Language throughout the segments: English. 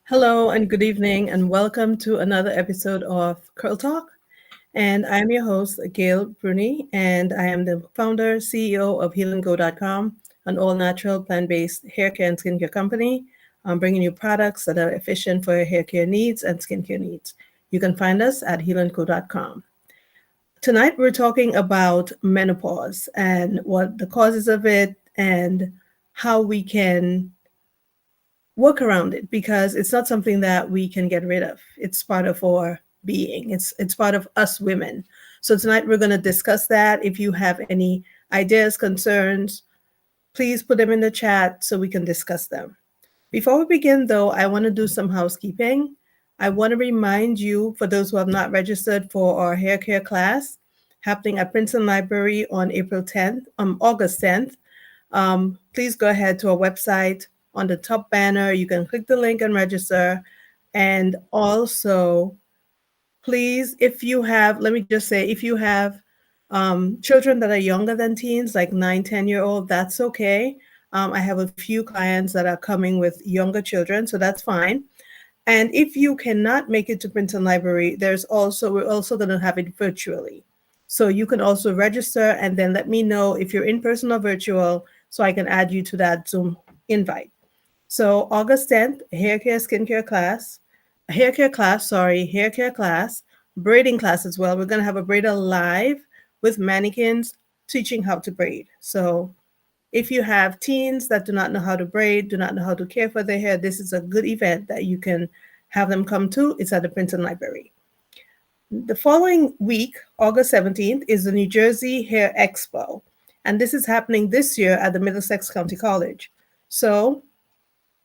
Hello and good evening, and welcome to another episode of Curl Talk. And I'm your host, Gail Bruni, and I am the founder, CEO of HealingGo.com, an all natural plant based hair care and skincare company. I'm bringing you products that are efficient for your hair care needs and skincare needs. You can find us at HealingGo.com. Tonight, we're talking about menopause and what the causes of it and how we can work around it because it's not something that we can get rid of. It's part of our being. It's part of us women. So tonight we're going to discuss that. If you have any ideas, concerns, please put them in the chat so we can discuss them. Before we begin though, I want to do some housekeeping. I want to remind you, for those who have not registered for our hair care class happening at Princeton Library on August 10th, please go ahead to our website. On the top banner, you can click the link and register. And also, please, if you have, let me just say, if you have children that are younger than teens, like 9, 10-year-old, that's okay. I have a few clients that are coming with younger children, so that's fine. And if you cannot make it to Princeton Library, we're also going to have it virtually. So you can also register and then let me know if you're in person or virtual so I can add you to that Zoom invite. So August 10th, hair care class, braiding class as well. We're going to have a braider live with mannequins teaching how to braid. So if you have teens that do not know how to braid, do not know how to care for their hair, this is a good event that you can have them come to. It's at the Princeton Library. The following week, August 17th, is the New Jersey Hair Expo. And this is happening this year at the Middlesex County College. So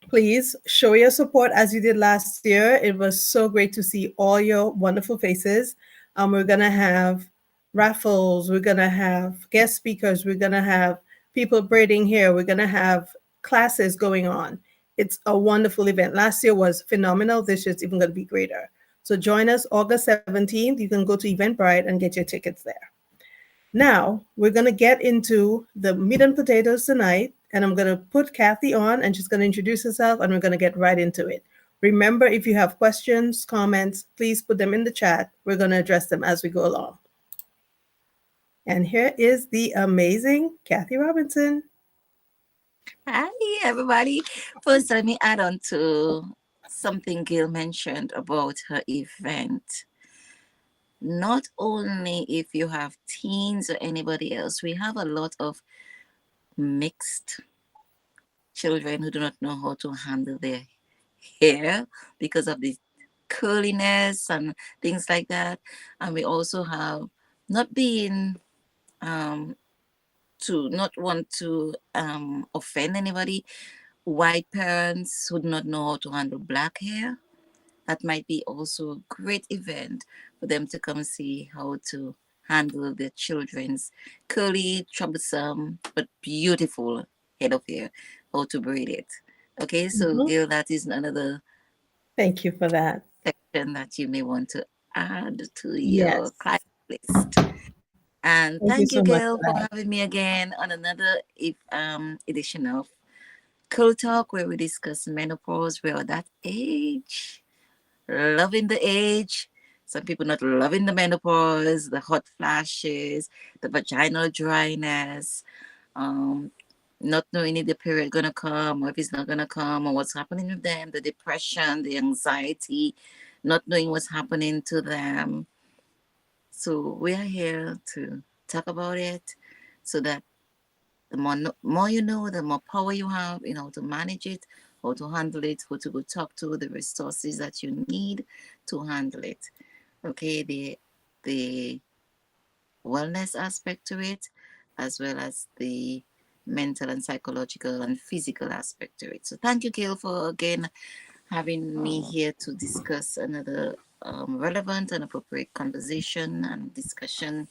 please show your support as you did last year. It was so great to see all your wonderful faces. We're going to have raffles. We're going to have guest speakers. We're going to have people braiding hair. We're going to have classes going on. It's a wonderful event. Last year was phenomenal. This year's even going to be greater. So join us August 17th. You can go to Eventbrite and get your tickets there. Now, we're going to get into the meat and potatoes tonight, and I'm going to put Kathy on, and she's going to introduce herself, and we're going to get right into it. Remember, if you have questions, comments, please put them in the chat. We're going to address them as we go along. And here is the amazing Kathy Robinson. Hi, everybody. First, let me add on to something Gail mentioned about her event. Not only if you have teens or anybody else, we have a lot of mixed children who do not know how to handle their hair because of the curliness and things like that. And we also have not being to not want to offend anybody, white parents who do not know how to handle black hair. That might be also a great event for them to come see how to handle their children's curly, troublesome, but beautiful head of hair, how to braid it. Okay, so Mhm. Gail, that is another Thank you for that. section that you may want to add to your Yes. client list. And Thank you thank so you, much Gail, for for that. having me again on another edition of Cool Talk, where we discuss menopause. We're at that age, loving the age. Some people not loving the menopause, the hot flashes, the vaginal dryness, um, not knowing if the period gonna come or if it's not gonna come or what's happening with them, the depression, the anxiety, not knowing what's happening to them. So we are here to talk about it so that the more you know, the more power you have in how to manage it, how to handle it, who to go talk to, the resources that you need to handle it. Okay, the wellness aspect to it, as well as the mental and psychological and physical aspect to it. So thank you, Gail, for again having me here to discuss another relevant and appropriate conversation and discussion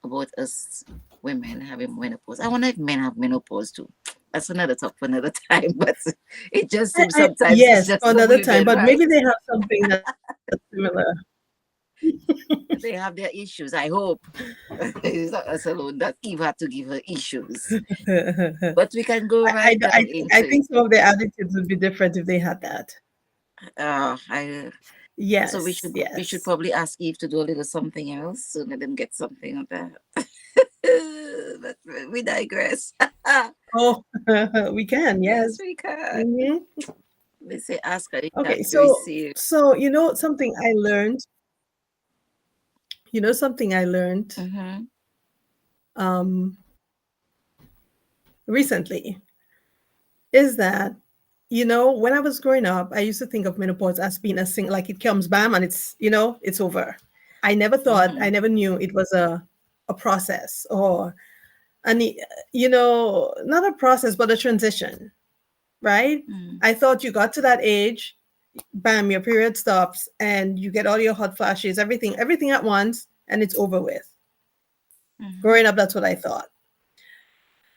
about us women having menopause. I wonder if men have menopause too. That's another talk for another time, but it just seems sometimes it's Yes, just for the another time, women, but maybe right? they have something that's similar. They have their issues. I hope it's not us alone that Eve had to give her issues. But we can go right down I into think it. some of their attitudes would be different if they had that. I so Yes, we should yes. probably ask Eve to do a little something else so let them get something of that. But we digress. Oh, we can, Yes, yes. we can. Hmm. They say ask her, you have Okay, to so receive. something I learned, something I learned Mm-hmm. um recently is that, when I was growing up, I used to think of menopause as being a thing, like it comes bam and it's over. I Mm-hmm. never knew it was a process, or any, not a process, but a transition, right? Mm-hmm. I thought you got to that age, bam, your period stops and you get all your hot flashes, everything at once, and it's over with. Mm-hmm. Growing up, that's what I thought.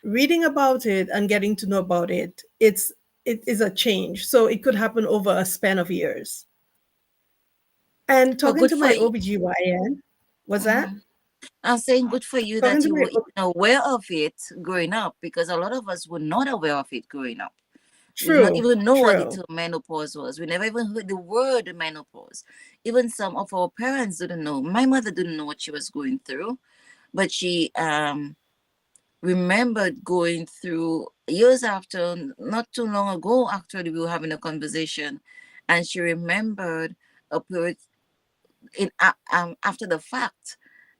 Reading about it and getting to know about it is a change. So it could happen over a span of years. And But talking good to for my you. OBGYN, was that? Mm-hmm. I'm saying good for you Talking that to you my were even aware of it growing up because a lot of us were not aware of it growing up. We did not True, even know what the true. term menopause was. We never even heard the word menopause. Even some of our parents didn't know. My mother didn't know what she was going through, but she remembered going through years after, not too long ago, actually, we were having a conversation, and she remembered a period after the fact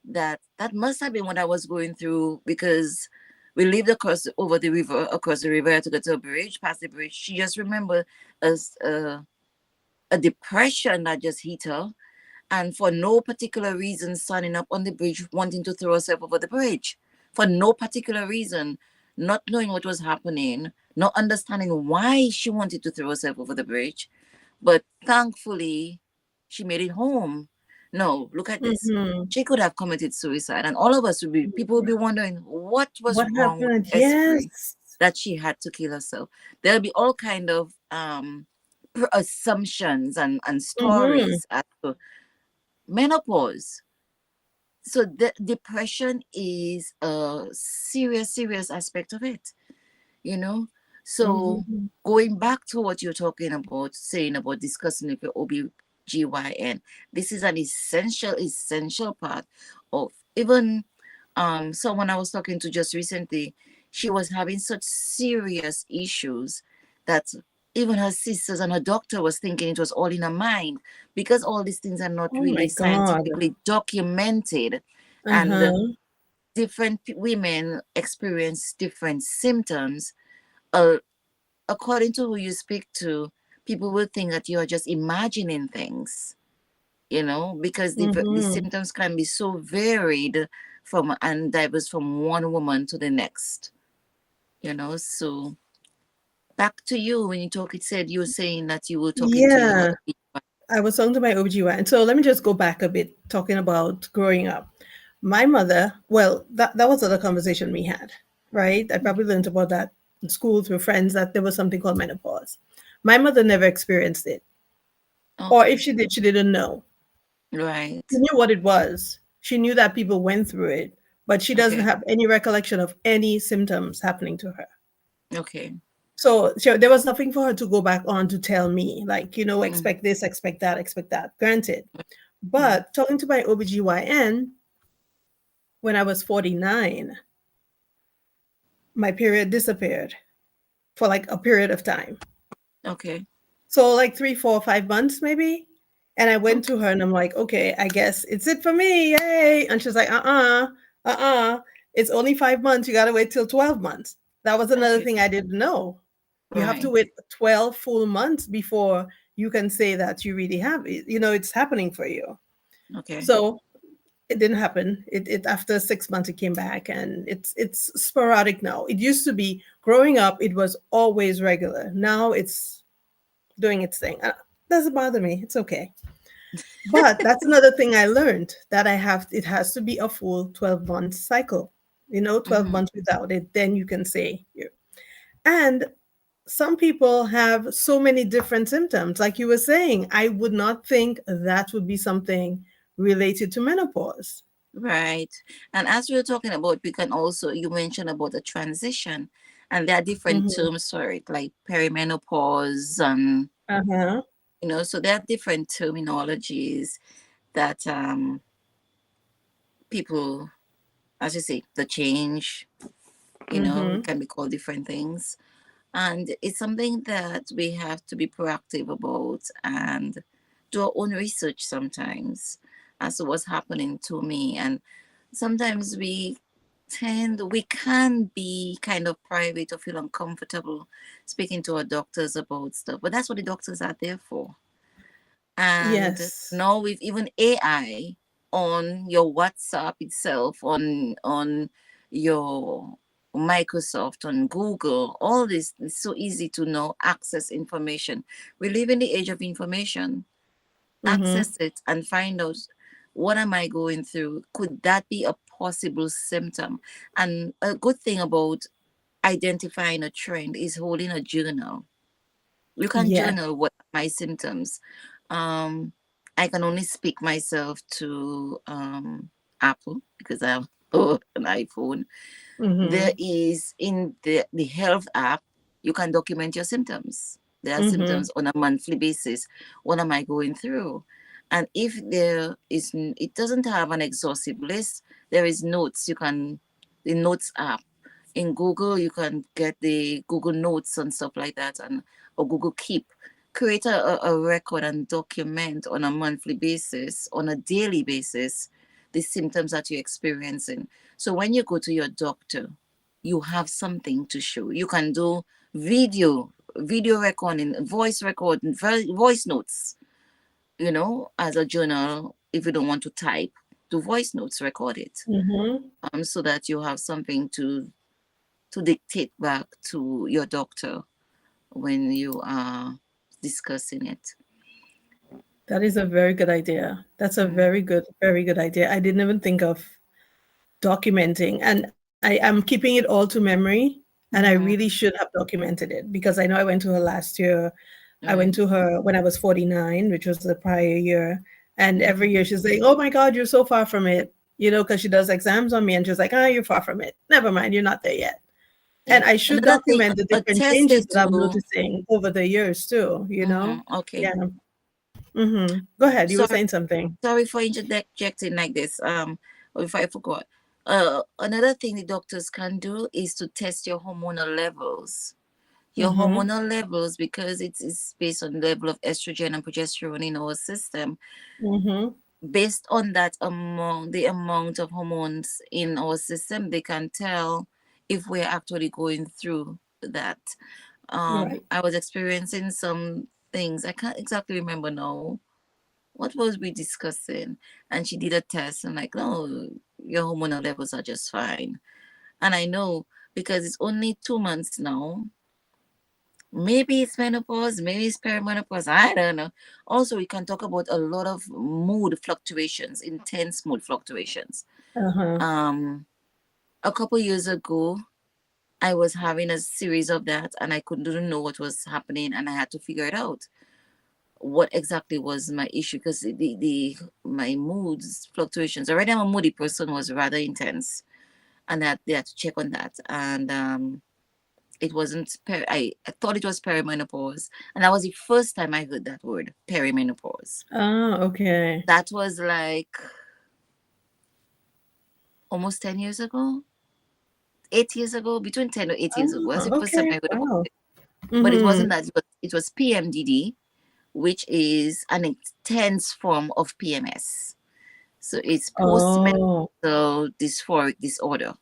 that that must have been what I was going through because we lived across the river to get to a bridge, past the bridge. She just remembered as a depression that just hit her, and for no particular reason, standing up on the bridge, wanting to throw herself over the bridge, for no particular reason, not knowing what was happening, not understanding why she wanted to throw herself over the bridge, but thankfully, she made it home. No, look at this. Hmm. She could have committed suicide, and all of us would be, people would be wondering what was What wrong with happened? Esprit Yes. that she had to kill herself. There'll be all kind of assumptions and Hmm. stories as to menopause. So the depression is a serious aspect of it, you know. So Hmm. going back to what you're talking about, saying about discussing with your OBGYN, this is an essential part of even someone I was talking to just recently, she was having such serious issues that even her sisters and her doctor was thinking it was all in her mind because all these things are not Oh my really God. scientifically documented, and Uh-huh. different women experience different symptoms. uh, According to who you speak to, people will think that you're just imagining things, because the Hmm. symptoms can be so varied from and diverse from one woman to the next, So back to you when you talk, it said you were saying that you were talking to your Yeah. I was talking to my OBGYN. So let me just go back a bit, talking about growing up. My mother, well, that was the conversation we had, right? I probably learned about that in school through friends, that there was something called menopause. My mother never experienced it. Or if Okay, she did, she didn't know. She right, knew what it was. She knew that people went through it, but she doesn't okay, have any recollection of any symptoms happening to her. okay, So there was nothing for her to go back on to tell me, like, mm, expect this, expect that, expect that. Granted. mm, But talking to my OBGYN, when I was 49, my period disappeared for like a period of time. okay, So like 3, 4, 5 months maybe. And I went to okay, her and I'm like, okay, I guess it's it for me. Yay. And she's like, uh-uh. It's only 5 months. You gotta wait till 12 months. That was another okay, thing I didn't know. You have to right, wait 12 full months before you can say that you really have it. It's happening for you. okay, So it didn't happen. It after 6 months it came back, and it's sporadic now. It used to be, growing up, it was always regular. Now it's doing its thing. Doesn't bother me. It's okay. But that's another thing I learned, that it has to be a full 12 month cycle. 12 mm-hmm, months without it, then you can say you. And some people have so many different symptoms. Like you were saying, I would not think that would be something related to menopause. right. And as we were talking about, we can also, you mentioned about the transition, and there are different Hmm. terms for it, like perimenopause and Uh-huh. So there are different terminologies that people, as you say, the change, Mm-hmm. can be called different things. And it's something that we have to be proactive about and do our own research sometimes as to what's happening to me. And sometimes we can be kind of private or feel uncomfortable speaking to our doctors about stuff, but that's what the doctors are there for. And Yes. now with even AI on your WhatsApp itself, on your Microsoft, on Google, all this is so easy to know, access information. We live in the age of information. Mm-hmm. Access it and find out, what am I going through? Could that be a possible symptom? And a good thing about identifying a trend is holding a journal. You can Yes. journal what are my symptoms. um I can only speak myself to Apple because I have an iPhone. There Mm-hmm. is, in the health app, you can document your symptoms. There are Mm-hmm. symptoms on a monthly basis. What am I going through? And if there is, it doesn't have an exhaustive list, there is notes. You can, the notes app in Google, you can get the Google Notes and stuff like that, and or Google Keep. Create a record and document on a monthly basis, on a daily basis, the symptoms that you're experiencing. So when you go to your doctor, you have something to show. You can do video recording, voice recording, voice notes, as a journal. If you don't want to type, do voice notes, record it, Mm-hmm. so that you have something to dictate back to your doctor when you are discussing it. That is a very good idea. That's a Mm, very good idea. I didn't even think of documenting, and I am keeping it all to memory. And I really mhm. should have documented it because I know I went to her last year. I went Right. to her when I was 49, which was the prior year. And every year Mhm. she's like, "Oh my God, you're so far from it." Because she does exams on me and she's like, "Ah, you're far from it. Never mind, you're not there yet." Yeah. And I should Another thing, document the different changes attested that I'm to. noticing over the years too. Okay. Yeah. Go ahead. You were Sorry, saying something. sorry for interjecting like this. Or if I forgot. Another thing the doctors can do is to test your hormonal levels. Your Mm-hmm. hormonal levels, because it's based on the level of estrogen and progesterone in our system. Mm-hmm. Based on that, among the amount of hormones in our system, they can tell if we're actually going through that. Right. I was experiencing some things, I can't exactly remember now. What was we discussing? And she did a test and like, no, your hormonal levels are just fine. And I know, because it's only 2 months now. Maybe it's menopause, maybe it's perimenopause. I don't know. Also, we can talk about a lot of mood fluctuations, intense mood fluctuations. Uh-huh. Um, a couple years ago, I was having a series of that, and I couldn't know what was happening, and I had to figure it out. What exactly was my issue? Because the my moods fluctuations. Already, I'm a moody person, was rather intense, and that they had to check on that. And it wasn't I thought it was perimenopause, and that was the first time I heard that word, perimenopause. Ah, okay. That was like almost 10 years ago, 8 years ago, between 10 or 8 years ago. That's Ah, the first time okay. I heard about Wow. it. But it Mm-hmm. wasn't that. It was PMDD, which is an intense form of PMS. So it's Oh. postmenopausal dysphoric disorder.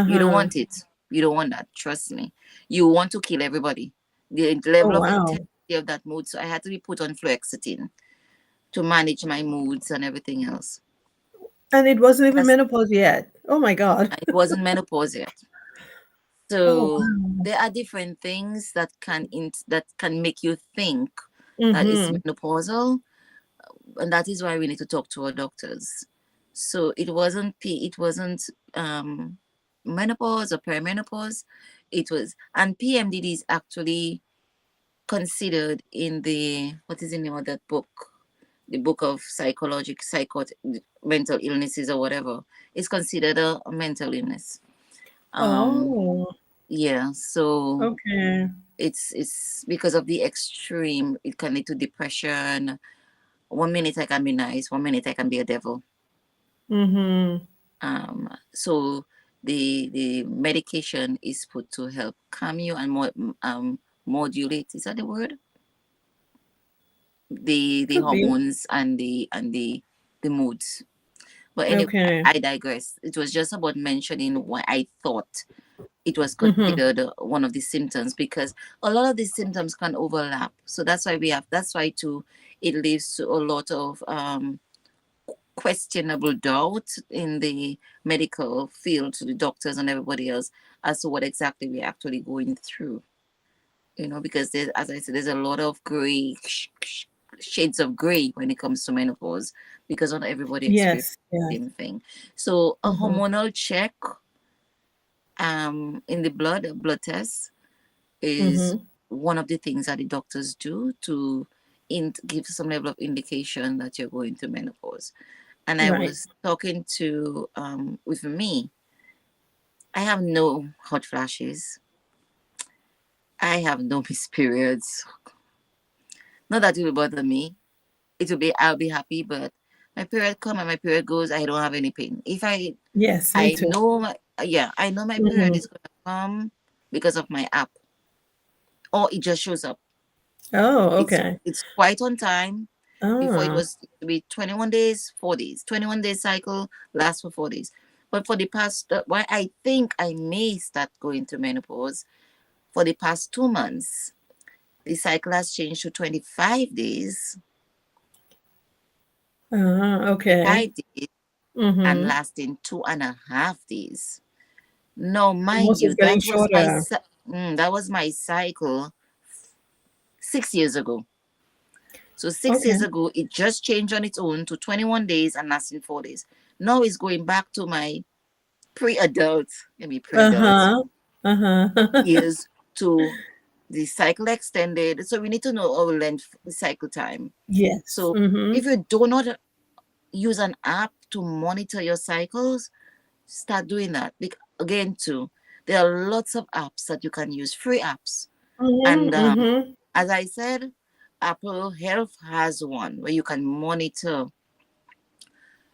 You don't Uh-huh. want it. You don't want that. Trust me. You want to kill everybody. The Oh, level of wow. intensity of that mood. So I had to be put on fluoxetine to manage my moods and everything else. And it wasn't even That's, menopause yet. Oh my God. it wasn't menopause yet. Oh, So wow. there are different things that can make you think that it's Mm-hmm. menopausal, and that is why we need to talk to our doctors. So it wasn't um, menopause or perimenopause. It was, and PMDD is actually considered in the, what is the name of that book? The book of mental illnesses or whatever. It's considered a mental illness. Um, Oh, yeah. So okay. It's because of the extreme. It can lead to depression. 1 minute I can be nice, 1 minute I can be a devil. Mm-hmm. So the medication is put to help calm you and modulate. Is that the word? The Could be. hormones and the moods. But anyway, Okay. I digress. It was just about mentioning why I thought it was Mm-hmm. considered one of the symptoms, because a lot of these symptoms can overlap. So that's why too it leads to a lot of questionable doubt in the medical field to the doctors and everybody else as to what exactly we're actually going through. Because there's, as I said, there's a lot of gray shades of gray when it comes to menopause, because not everybody experiences Yes. the Yes. same thing. So a Mm-hmm. hormonal check in the blood test is Mm-hmm. one of the things that the doctors do to give some level of indication that you're going through menopause. And I Right. was talking to with me, I have no hot flashes, I have no missed periods. Not that it will bother me. I'll be happy, but my period come and my period goes, I don't have any pain. If Yes, me I too. know my yeah, I know my period Mm-hmm. is gonna come because of my app, or it just shows up. Oh, It's okay. it's quite on time. Before it Ah, was to be 21 days, 4 days. 21 day cycle lasts for 4 days. But for the past, why I think I may start going through menopause, for the past 2 months, the cycle has changed to 25 days, okay. 5 days, and Mm-hmm. lasting 2.5 days. Now, mind Almost is you, getting shorter. that was my cycle 6 years ago. So six Okay. years ago, it just changed on its own to 21 days and lasting 4 days. Now it's going back to my pre-adult, maybe pre-adult Uh-huh. Uh-huh. years, to the cycle extended. So we need to know our length, the cycle time. Yes. So Mm-hmm. if you do not use an app to monitor your cycles, start doing that. Again, too, there are lots of apps that you can use, free apps. Mm-hmm. And Mm-hmm. as I said, Apple Health has one where you can monitor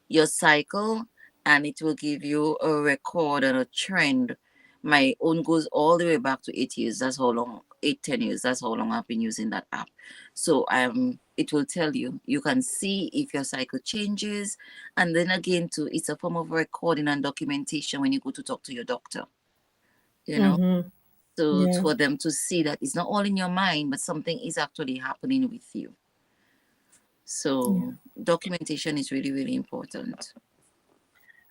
your cycle, and it will give you a record and a trend. My own goes all the way back to 8 years. That's how long, 8, 10 years. That's how long I've been using that app. So it will tell you. You can see if your cycle changes, and then again too, it's a form of recording and documentation when you go to talk to your doctor. You know, Mm-hmm. so Yeah. for them to see that it's not all in your mind, but something is actually happening with you. Yeah. So documentation is really, really important.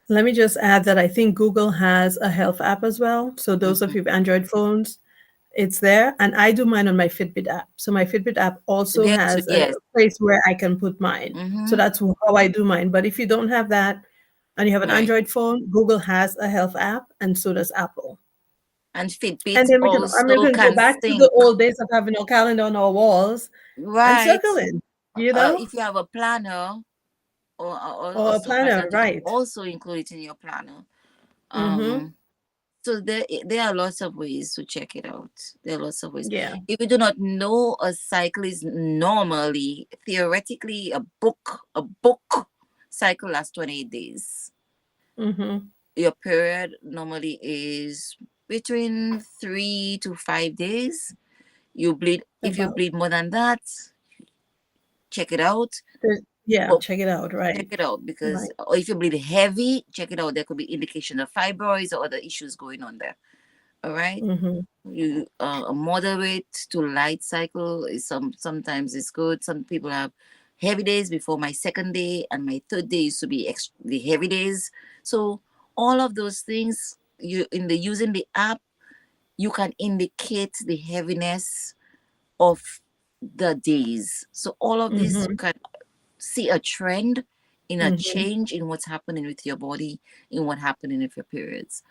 Let me just add that I think Google has a health app as well. So those of Mhm. you with Android phones, it's there. And I do mine on my Fitbit app. So my Fitbit app also There too, has a yes. place where I can put mine. So Mm-hmm. that's how I do mine. But if you don't have that and you have an Right. Android phone, Google has a health app and so does Apple. And And Fitbit then we also can go can back to the sync. old days of having a calendar on our walls and Right. circling, you know, If you have a planner or or a stuff like planner, that, you can right? also include it in your planner. Mm-hmm. Um, so there are lots of ways to check it out. There are lots of ways. Yeah. If you do not know, a cycle is normally, theoretically, a book cycle lasts 28 days. Mm-hmm. Your period normally is between 3 to 5 days. You bleed, if you About bleed more than that, check it out. yeah, But check it out, check right. it out, because Right. or if you bleed heavy, check it out. There could be indication of fibroids or other issues going on there. All right. Mm-hmm. You a moderate to light cycle is sometimes it's good. Some people have heavy days before my second day, and my third day used to be the heavy days. So all of those things, you in the using the app, you can indicate the heaviness of the days. So all of this, you Mm-hmm. can see a trend in a Mm-hmm. change in what's happening with your body, in what happening with your periods.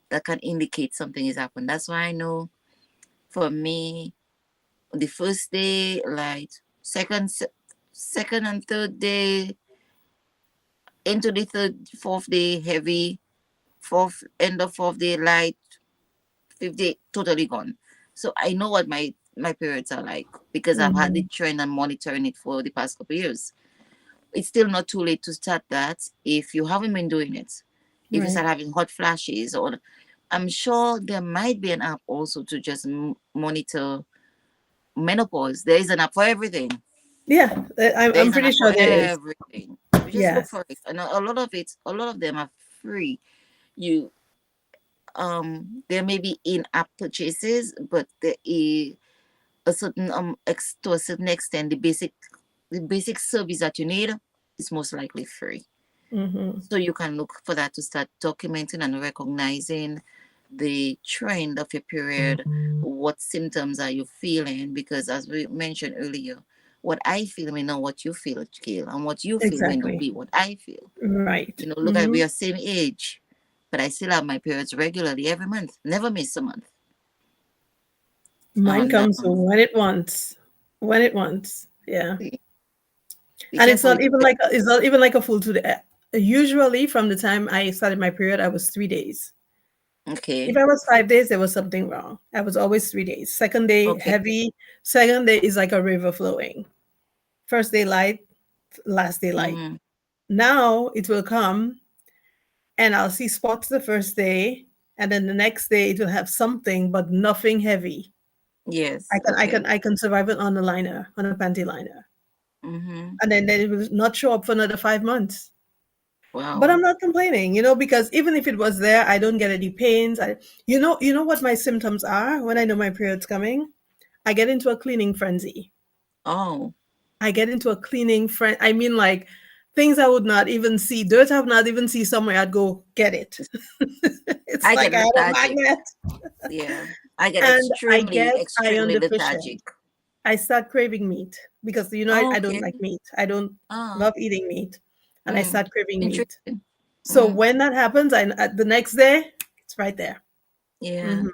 That can indicate something is happening. That's why I know, for me, the first day light, second and third day, into the fourth day heavy, fourth end of fourth day light, fifth day totally gone. So I know what my periods are like because I've had the trend and monitoring it for the past couple of years. It's still not too late to start that if you haven't been doing it. If you Right. start having hot flashes, or I'm sure there might be an app also to just monitor menopause. There is an app for everything. Yeah, There I'm is an pretty app for sure there is. everything. You just look Yes. for it, and a lot of them are free. You there may be in-app purchases, but there is a certain to a certain extent the basic service that you need is most likely free. Mm-hmm. So you can look for that to start documenting and recognizing the trend of your period. What symptoms are you feeling? Because as we mentioned earlier, what I feel may not what you feel, Gail, and what you feel may not Exactly. be what I feel. Right. You know, look at Mm-hmm. we are same age, but I still have my periods regularly every month. Never miss a month. Mine And comes when it wants. When it wants. Yeah. be, be And it's careful. not even like it's not even like a full 2 day. Usually from the time I started my period, I was 3 days. If Okay. I was 5 days, there was something wrong. I was always 3 days. Second day, Okay. heavy. Second day is like a river flowing. First day light, last day light. Mm-hmm. Now it will come and I'll see spots the first day, and then the next day it will have something, but nothing heavy. Yes. Okay. I can survive it on a liner, on a panty liner. Mm-hmm. And then it will not show up for another 5 months. But Wow. I'm not complaining, because even if it was there, I don't get any pains. You know what my symptoms are when I know my period's coming? I get into a cleaning frenzy. Oh, I get into a cleaning I mean, like things I would not even see, dirt I would not even see somewhere. I'd go get it. It's I like get I had a lethargic. magnet, Yeah. I get and I extremely, get iron extremely deficient. lethargic. I start craving meat because Oh, I don't okay. like meat. I don't Ah, love eating meat, and I mm, start craving meat. interesting. So Mm, when that happens, the next day it's right there. yeah. Hmm.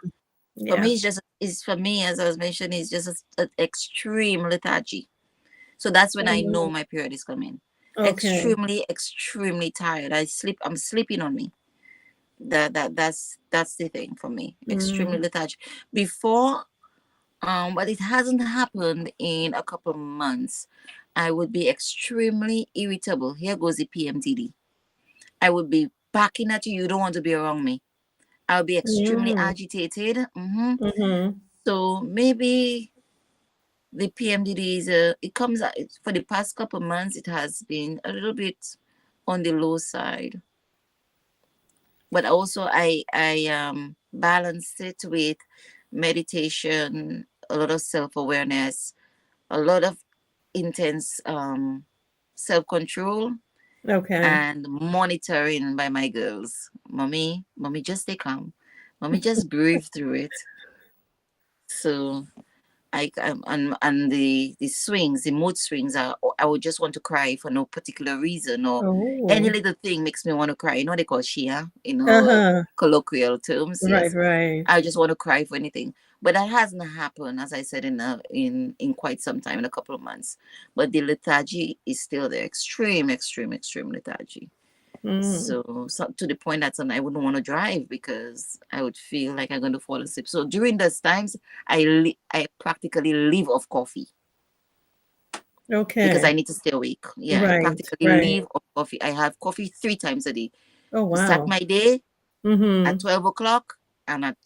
For Yeah. me, it's for me, as I was mentioning, it's just an extreme lethargy. So that's when I know Mhm. my period is coming. Okay. Extremely, extremely tired. I'm sleeping on me. That's the thing for me. Extremely Mm. lethargic. Before, but it hasn't happened in a couple of months. I would be extremely irritable. Here goes the PMDD. I would be barking at you. You don't want to be around me. I'll be extremely Mm. agitated. Mhm. So maybe the PMDD is it comes out for the past couple of months. It has been a little bit on the low side, but also I balanced it with meditation, a lot of self awareness, a lot of intense self control, Okay. and monitoring by my girls. Mommy, just stay calm. Mommy, just breathe through it. So and the swings, the mood swings are I would just want to cry for no particular reason, or any Oh. little thing makes me want to cry. You know they call Shia in our Uh-huh. colloquial terms. Right, Yes, right. I just want to cry for anything. But that hasn't happened, as I said, in quite some time, in a couple of months. But the lethargy is still there, extreme lethargy. Mm. So to the point that I wouldn't want to drive because I would feel like I'm going to fall asleep. So during those times, I practically live off coffee because I Okay. need to stay awake. Yeah, I Right, practically right. live off coffee. I have coffee 3 times a day Oh, to start wow. my day at Mhm. 12 o'clock and at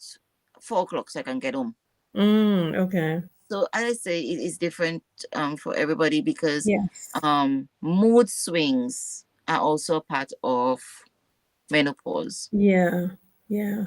4 o'clock so I can get home. Okay. So as I say, it is different for everybody because Yes. mood swings are also part of menopause. Yeah. Yeah.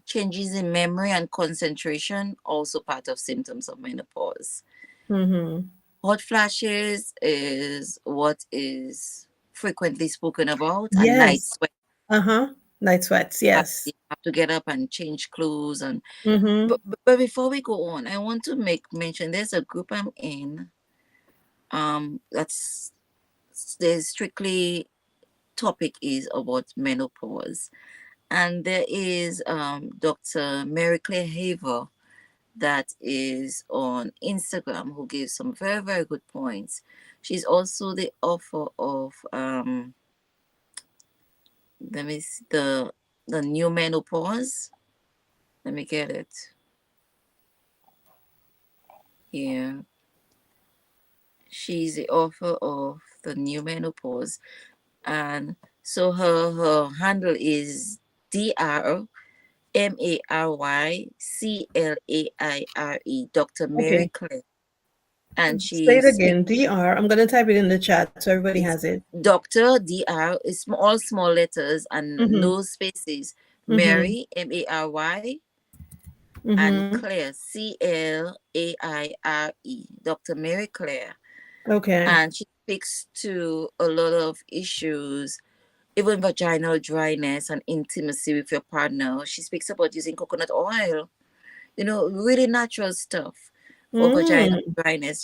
Changes in memory and concentration, also part of symptoms of menopause. Mhm. Hot flashes is what is frequently spoken about, and night Yes. sweat. Uh-huh. Night sweats, You yes. have to get up and change clothes. And Mhm. but before we go on, I want to make mention there's a group I'm in. That's the strictly topic is about menopause, and there is Dr. Mary Claire Haver that is on Instagram who gives some very, very good points. She's also the author of let me see, the new menopause. Let me get it. Yeah. She's the author of The New Menopause. And so her handle is DrMaryClaire, Dr. Mary Okay. Claire. And Say she it again. speaks DR. I'm gonna type it in the chat so everybody it's has it. Dr. Dr. It's all small letters and Mm-hmm. no spaces. Mm-hmm. Mary, Mary, and Mm-hmm. Claire, Claire, Dr. Mary Claire. Okay. And she speaks to a lot of issues, even vaginal dryness and intimacy with your partner. She speaks about using coconut oil, really natural stuff for vaginal Mm. dryness.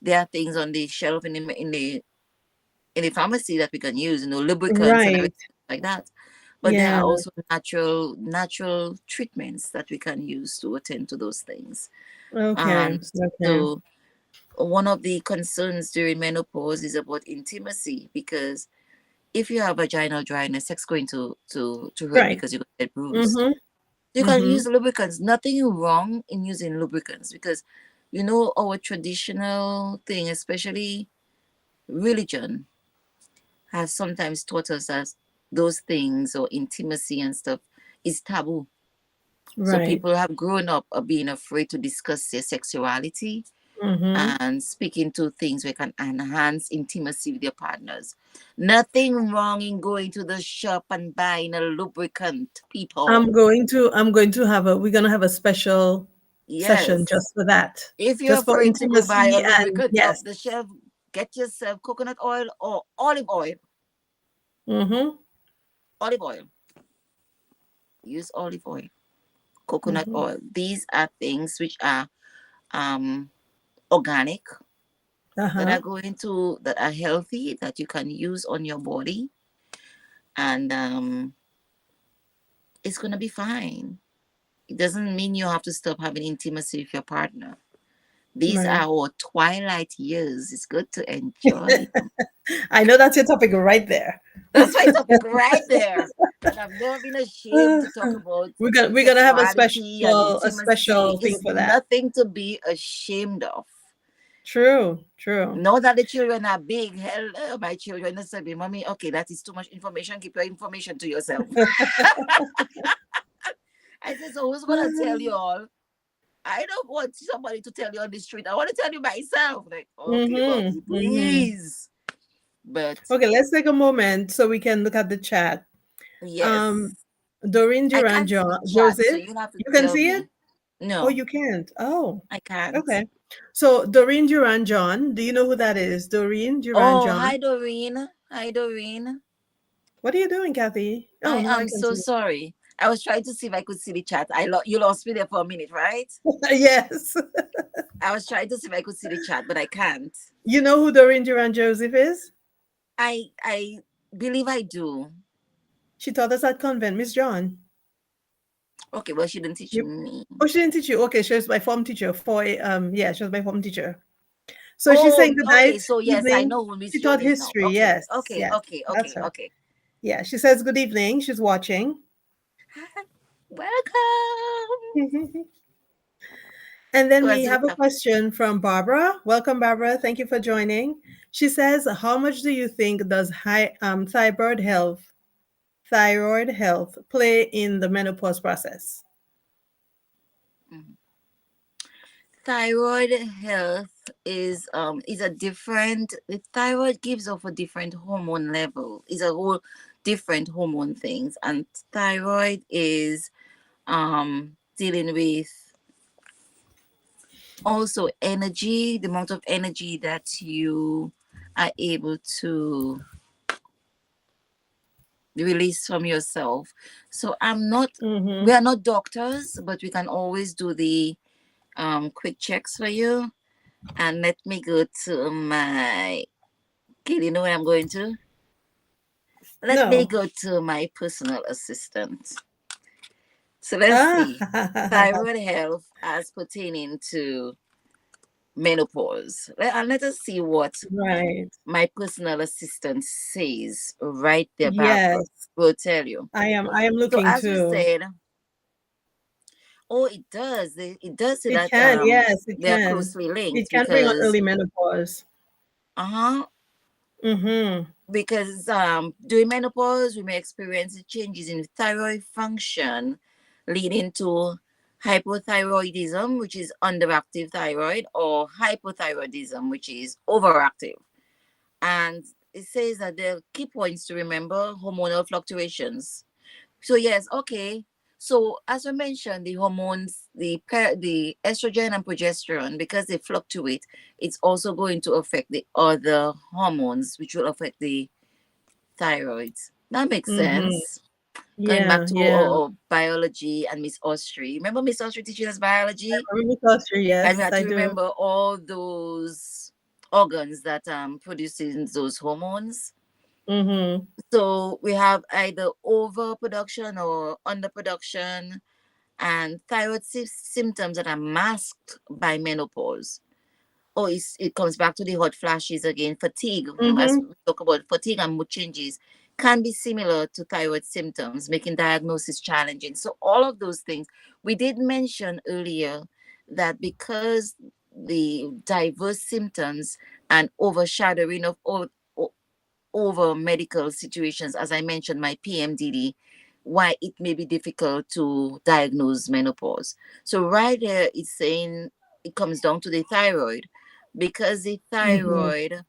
There are things on the shelf in the pharmacy that we can use, lubricants and Right. everything like that. But there Yeah. are also natural treatments that we can use to attend to those things. Okay. And Okay. so one of the concerns during menopause is about intimacy, because if you have vaginal dryness, sex going to hurt Right. because you're going to get bruised. Mm-hmm. You can Mm-hmm. use lubricants. Nothing wrong in using lubricants, because our traditional thing, especially religion, has sometimes taught us that those things or intimacy and stuff is taboo. So Right. people have grown up being afraid to discuss their sexuality Mm-hmm. and speaking to things where can enhance intimacy with your partners. Nothing wrong in going to the shop and buying a lubricant, people. We're gonna have a special session Yes. just for that. If you're Just for afraid to go buy a intimacy and lubricant off yes. the shelf, get yourself coconut oil or olive oil. Mm-hmm. Olive oil. Use olive oil, coconut Mm-hmm. oil. These are things which are um organic, Uh-huh. that are healthy, that you can use on your body, and it's gonna be fine. It doesn't mean you have to stop having intimacy with your partner. These are Right. our twilight years. It's good to enjoy them. I know that's your topic right there. That's my topic right there. And I've never been ashamed to talk about We're gonna have sexuality and a intimacy. special thing It's for that. nothing to be ashamed of. True. True. Know that the children are big. Hello, my children. They say, Mommy, okay, that is too much information. Keep your information to yourself. I said, so who's going to tell you all? I don't want somebody to tell you on the street. I want to tell you myself. Like, okay, Mm-hmm. Mommy, Mm-hmm. please. But Okay, let's take a moment so we can look at the chat. Um, yes, Doreen I Duran can't see chat, so Joseph, you'll have to you can tell see it? me. Oh, No, you can't. Oh, I can't. okay. So Doreen Duran John, do you know who that is? Doreen Duran Oh, John. hi, Doreen. Hi, Doreen. What are you doing, Kathy? Oh, I no, I am can so see sorry. I was trying to see if I could see the chat. You lost me there for a minute, right? it. Yes. I was trying to see if I could see the chat, but I can't. You know who Doreen Duran Joseph is? I believe I do. She taught us at convent, Miss John. Okay, well, she didn't teach You, me. oh, she didn't teach you. Okay, she was my form teacher yeah, she was my form teacher. So she's saying Oh, good okay. night, So yes, I evening. know who Miss She Joan taught is now. history. Okay, Yes, okay, yes, okay, that's okay, her. okay. Yeah, she says good evening. She's watching. Hi, welcome. And then Who we else do we have a have? question from Barbara. Welcome, Barbara. Thank you for joining. She says, "How much do you think does thyroid health play in the menopause process?" Mhm. Thyroid health is a different. The thyroid gives off a different hormone level. Is a whole different hormone things, and thyroid is dealing with also energy, the amount of energy that you are able to release from yourself. So Mm-hmm. we are not doctors, but we can always do the quick checks for you. And let me go to my, okay, you know where I'm going to? Let me No. go to my personal assistant. So let's see. Ah, Thyroid health as pertaining to menopause. And let us see what right. my personal assistant says right there, Barbara Yes, will tell you. I am. I am So looking as we too. said, Oh, it does. It does say It that can, yes, it they are can. closely It linked can bring on because early menopause. uh-huh Mm-hmm. because during menopause we may experience changes in thyroid function leading to hypothyroidism, which is underactive thyroid, or hypothyroidism, which is overactive. And it says that the key points to remember: hormonal fluctuations. So yes, okay. So as I mentioned, the hormones, the estrogen and progesterone, because they fluctuate, it's also going to affect the other hormones, which will affect the thyroid. That makes Mm-hmm. sense. Going back Yeah, to yeah. biology and Miss Austri. Remember Miss Austri teaching us biology? Rumi culture, And we yes, had I to do. remember all those organs that producing those hormones. Mm-hmm. So we have either overproduction or underproduction, and thyroid symptoms that are masked by menopause. Oh, it comes back to the hot flashes again. Fatigue, as Mm-hmm. we talk about fatigue and mood changes, can be similar to thyroid symptoms, making diagnosis challenging. So all of those things we did mention earlier, that because the diverse symptoms and overshadowing of all over medical situations, as I mentioned, my PMDD, why it may be difficult to diagnose menopause. So, right there, it's saying it comes down to the thyroid, because the Mm-hmm. thyroid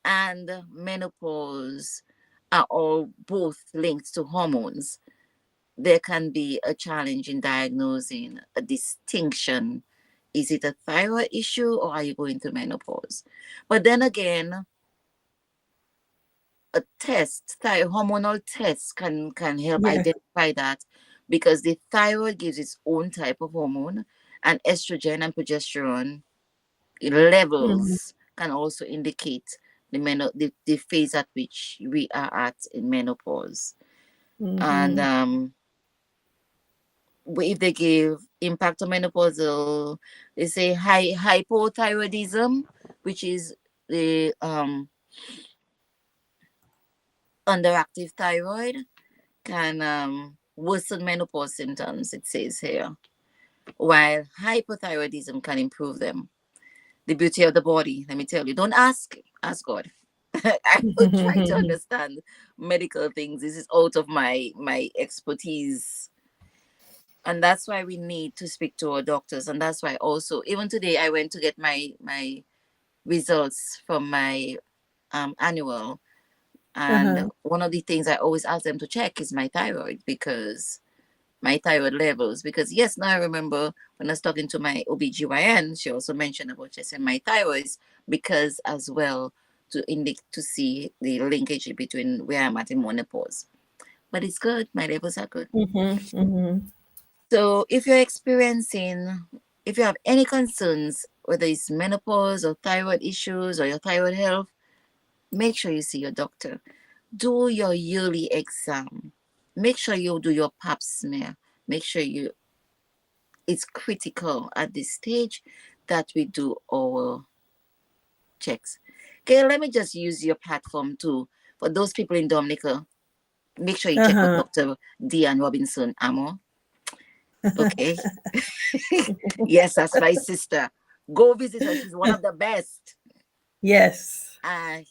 and menopause are all both linked to hormones. There can be a challenge in diagnosing a distinction. Is it a thyroid issue, or are you going through menopause? But then again, a test, hormonal test can help Yeah. identify that, because the thyroid gives its own type of hormone, and estrogen and progesterone Mm-hmm. levels can also indicate the phase at which we are at in menopause. And Mm-hmm. if they give impact on menopausal, they say hypothyroidism, which is the underactive thyroid, can worsen menopause symptoms, it says here, while hypothyroidism can improve them. The beauty of the body, let me tell you, don't ask God. I will try to understand medical things. This is out of my expertise. And that's why we need to speak to our doctors. And that's why also, even today, I went to get my results from my annual. And Uh-huh. one of the things I always ask them to check is my thyroid, because my thyroid levels. Because yes, now I remember when I was talking to my OBGYN, she also mentioned about just my thyroids, because as well to see the linkage between where I'm at in menopause. But it's good. My levels are good. Mm-hmm. Mm-hmm. So if you have any concerns, whether it's menopause or thyroid issues or your thyroid health, make sure you see your doctor. Do your yearly exam. Make sure you do your pap smear. Make sure it's critical at this stage that we do our checks. Okay, let me just use your platform too. For those people in Dominica, make sure you check out Uh-huh. Dr. Diane Robinson Amo. Okay. Yes, that's my sister. Go visit her. She's one of the best. Yes.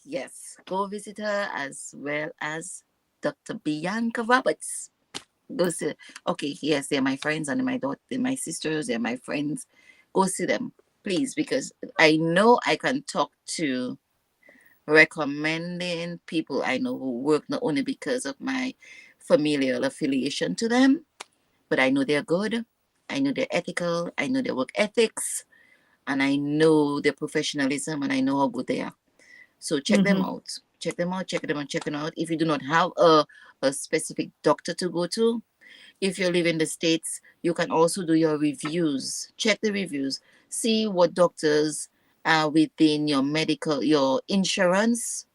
Yes, go visit her, as well as Dr. Bianca Roberts. Go see. Okay, yes, they're my friends, and my daughter, they're my sisters, they're my friends. Go see them, please, because I know I can talk to recommending people I know who work, not only because of my familial affiliation to them, but I know they're good. I know they're ethical. I know their work ethics, and I know their professionalism, and I know how good they are. So check them Mm-hmm. out. Check them out. Check them out. Check them out. If you do not have a specific doctor to go to, if you live in the States, you can also do your reviews. Check the reviews. See what doctors are within your insurance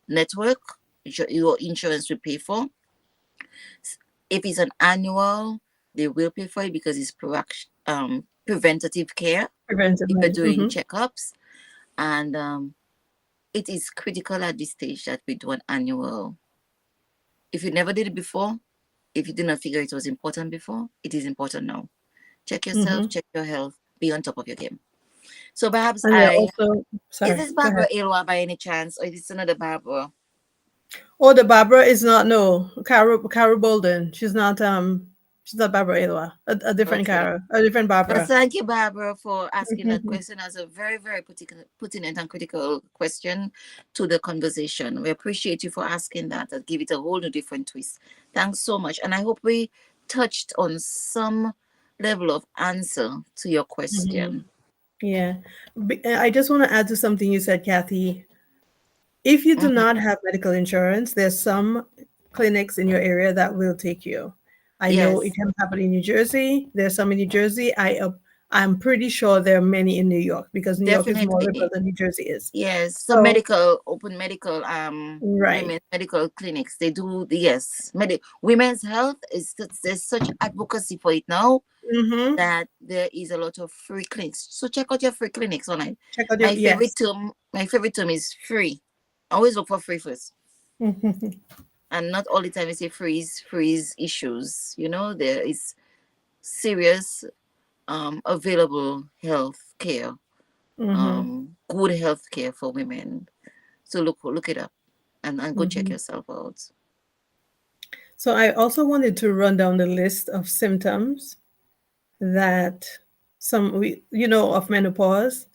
network, your insurance will pay for. If it's an annual, they will pay for it, because it's preventative care. If you're Preventive. doing Mm-hmm. checkups, and it is critical at this stage that we do an annual. If you never did it before, if you did not figure it was important before, it is important now. Check yourself, Mm-hmm. check your health, be on top of your game. So perhaps And they're also, is sorry, this go ahead. Barbara Elwa by any chance, or is this another Barbara? Oh, the Barbara is not, no, Carol Bolden. She's not Barbara Elwa. A different Okay. Carol, a different But Barbara. thank you, Barbara, for asking that Mhm. question as a very, very pertinent and critical question to the conversation. We appreciate you for asking that and give it a whole new different twist. Thanks so much. And I hope we touched on some level of answer to your Mhm. question. Yeah. I just want to add to something you said, Kathy. If you do Mhm. not have medical insurance, there's some clinics in your area that will take you. I know it Yes, can happen in New Jersey. There's some in New Jersey. I'm pretty sure there are many in New York because New York is more liberal definitely. than New Jersey is. Yes, some So, medical open medical right. women's medical clinics, they do the yes. Women's health is there's such advocacy for it now Mm-hmm. that there is a lot of free clinics. So check out your free clinics online. Check out your, yes. My favorite term is free. Always look for free first. Mm-hmm. And not all the time you say freeze issues. You know, there is serious available health care, Mm-hmm. good health care for women. So look it up and go check Mm-hmm. yourself out. So I also wanted to run down the list of symptoms that of menopause.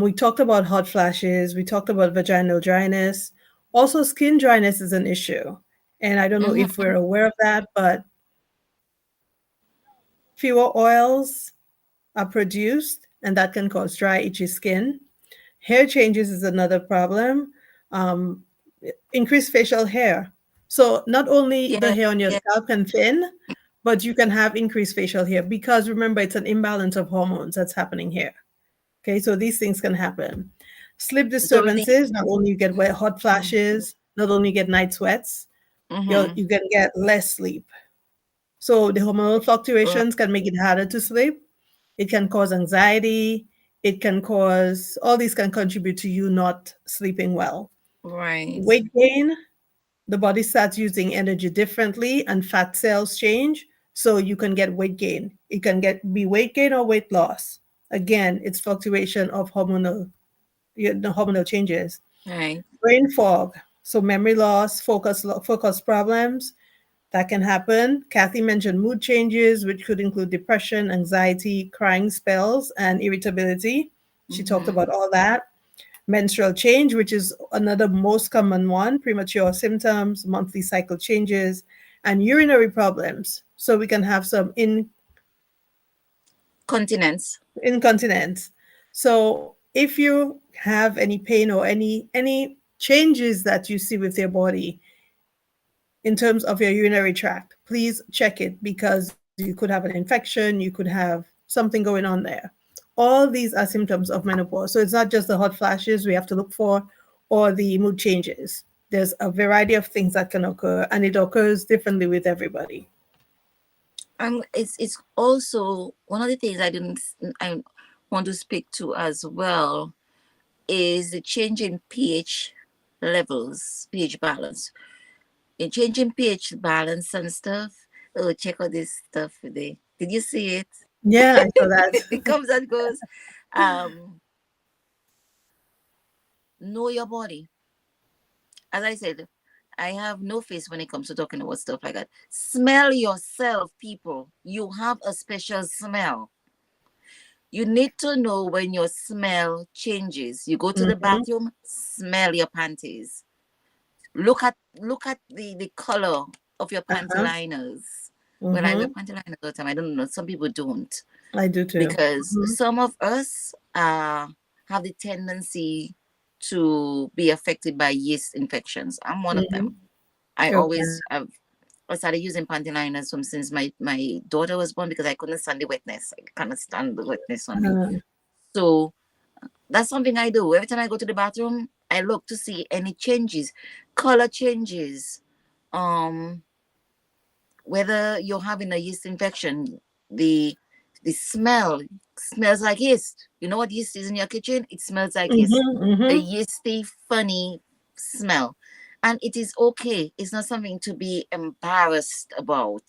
We talked about hot flashes. We talked about vaginal dryness. Also, skin dryness is an issue, and I don't know if Mm-hmm. we're aware of that, but fewer oils are produced, and that can cause dry, itchy skin. Hair changes is another problem. Um, Increased facial hair. So not only the Yeah, hair on your yeah. scalp can thin, but you can have increased facial hair because remember it's an imbalance of hormones that's happening here. Okay, so these things can happen. Sleep So we need. disturbances, not only you get wet hot flashes, not only you get night sweats, Mm-hmm. you can get less sleep. So the hormonal Right. fluctuations can make it harder to sleep. It can cause anxiety. It can cause all these can contribute to you not sleeping well. Right. Weight gain, the body starts using energy differently and fat cells change. So you can get weight gain. It can be weight gain or weight loss. Again, it's fluctuation of hormonal changes. Right. Brain fog, so memory loss, focus problems, that can happen. Kathy mentioned mood changes, which could include depression, anxiety, crying spells, and irritability. She talked Mm-hmm. about all that. Menstrual change, which is another most common one, premature symptoms, monthly cycle changes, and urinary problems. So we can have some Continence. incontinence. So if you have any pain or any changes that you see with your body in terms of your urinary tract, please check it because you could have an infection, you could have something going on there. All these are symptoms of menopause. So it's not just the hot flashes we have to look for or the mood changes. There's a variety of things that can occur and it occurs differently with everybody. It's also one of the things I want to speak to as well is the change in pH levels, pH balance. In changing pH balance and stuff. Oh, check out this stuff today. Did you see it? Yeah, I saw It that. comes and goes. Um, know your body. As I said, I have no face when it comes to talking about stuff like that. Smell yourself, people. You have a special smell. You need to know when your smell changes. You go to the Mhm, bathroom, smell your panties. Look at the color of your panty uh-huh, liners. Well, I wear mhm. panty liners all the time. I don't know. Some people don't I do too. because Mhm, some of us have the tendency to be affected by yeast infections. I'm one of them. mhm. I Okay. always have I started using panty liners from since my daughter was born because I couldn't stand the wetness. I cannot stand the wetness on me. Uh, So that's something I do. Every time I go to the bathroom, I look to see any changes, color changes, um, whether you're having a yeast infection, the the smell smells like yeast. You know what yeast is in your kitchen? It smells like yeast. mhm, A mhm. yeasty, funny smell. And it is okay. It's not something to be embarrassed about.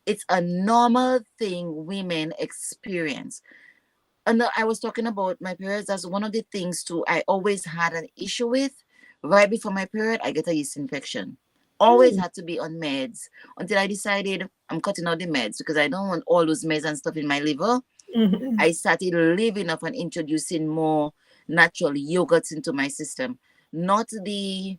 It's a normal thing women experience. And I was talking about my periods. That's one of the things too. I always had an issue with. Right before my period, I get a yeast infection. Always had to be on meds until I decided I'm cutting out the meds because I don't want all those meds and stuff in my liver. Mhm. I started living off and introducing more natural yogurts into my system, not the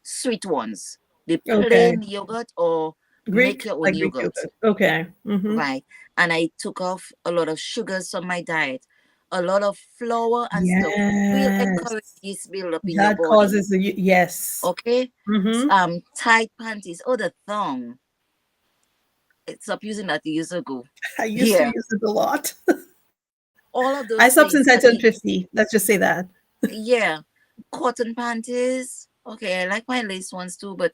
sweet ones, the Okay. plain yogurt or make Greek, your own like Greek yogurt. yogurt. Okay. Mm-hmm. Right. And I took off a lot of sugars from my diet, a lot of flour and stuff. Will encourage Yes. yeast build-up in your That body. causes the yes. Okay. Mm-hmm. Tight panties. Oh, the thong. Stop using that years ago. I used to Yeah. use it a lot. All of I those stopped things. since I turned 50. Let's just say that. Yeah. Cotton panties. Okay, I like my lace ones too, but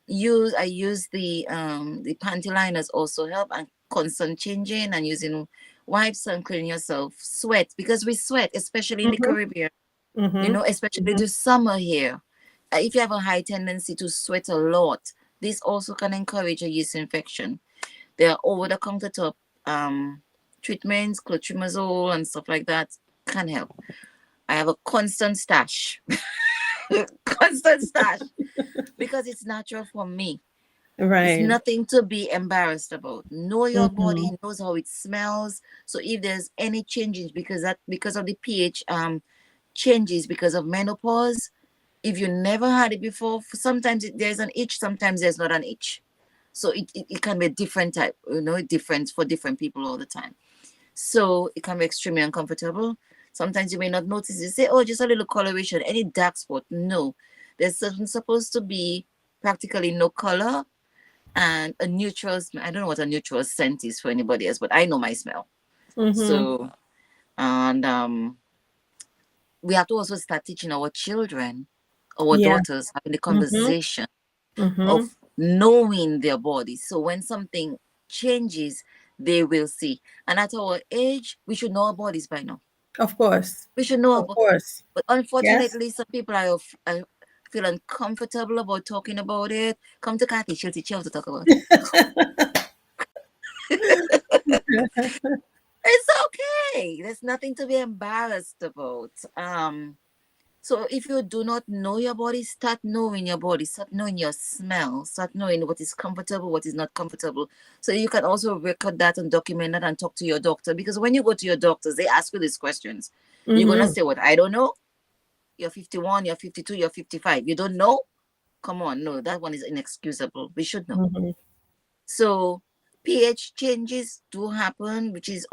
I use the panty liners also help, and constant changing and using wipes and cleaning yourself. Sweat, because we sweat, especially in the Mm-hmm. Caribbean, Mm-hmm. especially Mm-hmm. the summer here. If you have a high tendency to sweat a lot, this also can encourage a yeast infection. There are over the countertop treatments, clotrimazole and stuff like that can help. I have a constant stash. Constant stash because it's natural for me. It's Right. nothing to be embarrassed about. Know your Mm-hmm. body, knows how it smells. So if there's any changes because of the pH changes because of menopause, if you never had it before, sometimes there's an itch, sometimes there's not an itch. So it can be a different type, different for different people all the time. So it can be extremely uncomfortable. Sometimes you may not notice. You say, oh, just a little coloration, any dark spot. No, there's supposed to be practically no color and a neutral smell. I don't know what a neutral scent is for anybody else, but I know my smell. Mm-hmm. So, and we have to also start teaching our children, our Yeah. daughters, having the Mm-hmm. conversation Mm-hmm. of knowing their bodies. So when something changes, they will see. And at our age, we should know our bodies by now. Of course. We should know Of about, course. but Yes. unfortunately, some people feel uncomfortable about talking about it. Come to Kathy, she'll teach you how to talk about it. It's okay. There's nothing to be embarrassed about. So if you do not know your body, start knowing your body, start knowing your smell, start knowing what is comfortable, what is not comfortable. So you can also record that and document that and talk to your doctor. Because when you go to your doctors, they ask you these questions. You're gonna Mm-hmm. say, what, I don't know? You're 51, you're 52, you're 55. You don't know? Come on, no, that one is inexcusable. We should know. Mm-hmm. So pH changes do happen, which leads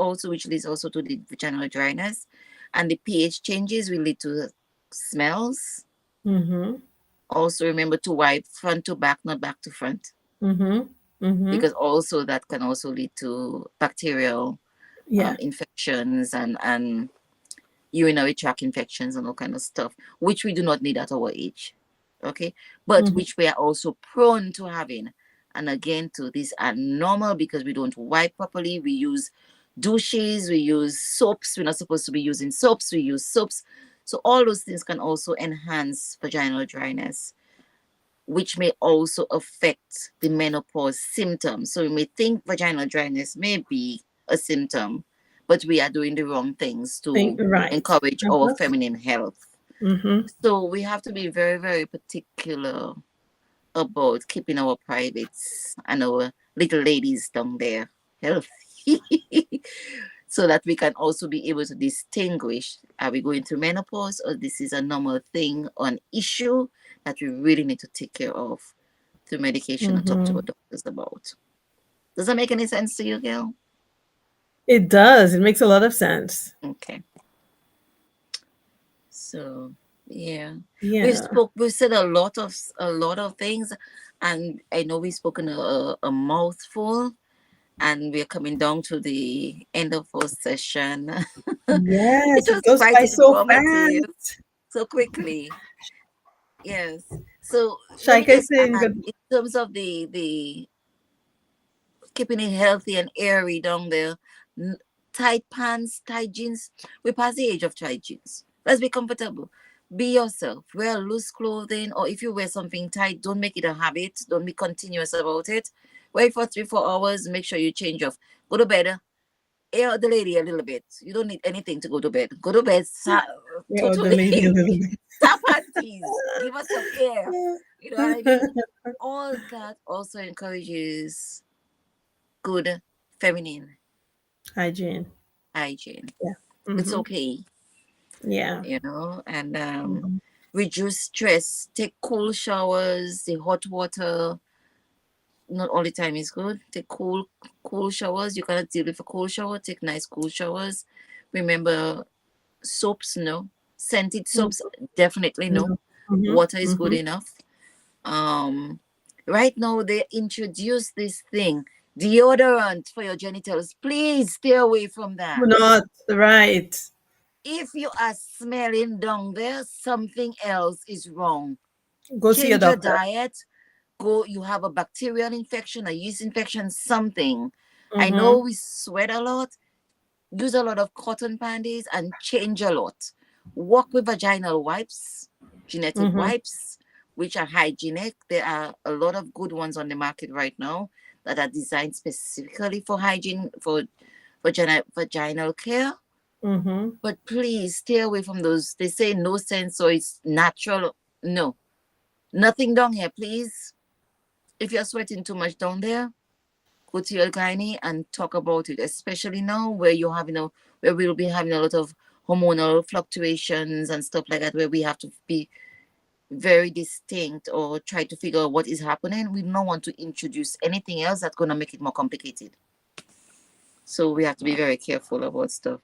also to the vaginal dryness. And the pH changes will lead to smells. Mm-hmm. Also remember to wipe front to back, not back to front, Mm-hmm. Mm-hmm. because also that can also lead to bacterial Yeah. infections and urinary tract infections and all kind of stuff, which we do not need at our age. Okay, but Mm-hmm. which we are also prone to having. And again, to these are normal because we don't wipe properly. We use douches, we use soaps. We're not supposed to be using soaps. We use soaps. So all those things can also enhance vaginal dryness, which may also affect the menopause symptoms. So you may think vaginal dryness may be a symptom, but we are doing the wrong things to Right. encourage our Mm-hmm. feminine health. Mm-hmm. So we have to be very, very particular about keeping our privates and our little ladies down there healthy. So that we can also be able to distinguish, are we going through menopause or this is a normal thing or an issue that we really need to take care of through medication and talk to Mm-hmm. our doctors about. Does that make any sense to you, Gail? It does. It makes a lot of sense. Okay. So yeah. Yeah. We said a lot of things, and I know we've spoken a mouthful, and we're coming down to the end of our session. It Yes, it was goes quite by so informative fast. so quickly. Yes. So let me Shaika is just saying add, good. in terms of the keeping it healthy and airy down there, tight pants, tight jeans. We pass the age of tight jeans. Let's be comfortable. Be yourself. Wear loose clothing, or if you wear something tight, don't make it a habit. Don't be continuous about it. Wait for 3-4 hours. Make sure you change off. Go to bed. Air out the lady a little bit. You don't need anything to go to bed. Go to bed Yeah, or the totally. lady a little bit. Tap panties. Give us some air. You know what I mean? All that also encourages good feminine Hygiene. hygiene. Yeah. It's Mm-hmm. okay, Yeah. and Mm-hmm. reduce stress. Take cool showers. The hot water not all the time is good. Take cool showers. You cannot deal with a cold shower. Take nice cool showers. Remember, soaps, no. Scented soaps, definitely no. Mm-hmm. Water is good Mm-hmm. enough. um right now they introduced this thing, deodorant for your genitals. Please stay away from that. Not right. If you are smelling down there, something else is wrong. Go see a Change your doctor. diet. Go, you have a bacterial infection, a yeast infection, something. I know Mm-hmm. we sweat a lot, use a lot of cotton panties, and change a lot. Work with vaginal wipes, genetic Mm-hmm. wipes, which are hygienic. There are a lot of good ones on the market right now that are designed specifically for hygiene, for vaginal care. Mm-hmm. But please stay away from those. They say no sense, so it's natural. No, nothing down here, please. If you're sweating too much down there, go to your gynae and talk about it, especially now where you're having where we'll be having a lot of hormonal fluctuations and stuff like that, where we have to be very distinct or try to figure out what is happening. We don't want to introduce anything else that's gonna make it more complicated. So we have to be very careful about stuff.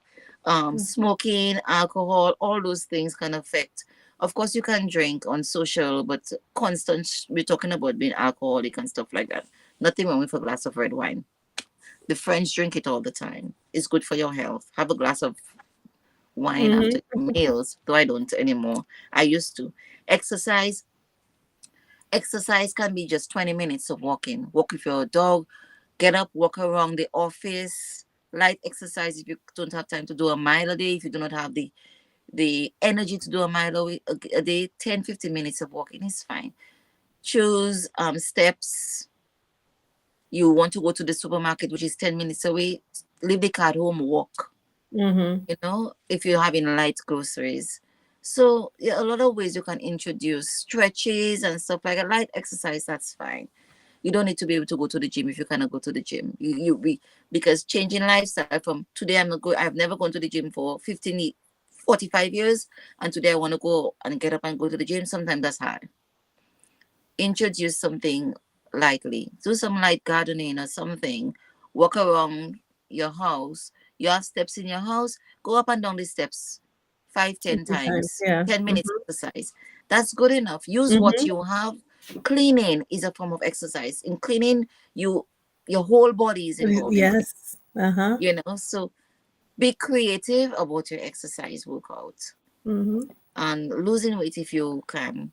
Smoking, alcohol, all those things can affect. Of course, you can drink on social, but constant, we're talking about being alcoholic and stuff like that. Nothing wrong with a glass of red wine. The French drink it all the time. It's good for your health. Have a glass of wine after Mm-hmm. meals, though I don't anymore. I used to. Exercise. Exercise can be just 20 minutes of walking. Walk with your dog, get up, walk around the office, light exercise if you don't have time to do a mile a day, if you do not have the energy to do a mile a day, 10, 15 minutes of walking is fine. Choose steps. You want to go to the supermarket, which is 10 minutes away, leave the car at home, walk, Mm-hmm. if you're having light groceries. So yeah, a lot of ways you can introduce stretches and stuff like that. Light exercise, that's fine. You don't need to be able to go to the gym if you cannot go to the gym. Because changing lifestyle from today I've never gone to the gym for 45 years, and today I want to go and get up and go to the gym. Sometimes that's hard. Introduce something lightly. Do some light gardening or something. Walk around your house. You have steps in your house. Go up and down the steps 5, 10 Sometimes, times. yeah. 10 minutes Mm-hmm. exercise. That's good enough. Use what Mm-hmm. you have. Cleaning is a form of exercise. In cleaning, your whole body is involved in cleaning. Yes. Uh-huh. So be creative about your exercise workout Mm-hmm. and losing weight if you can.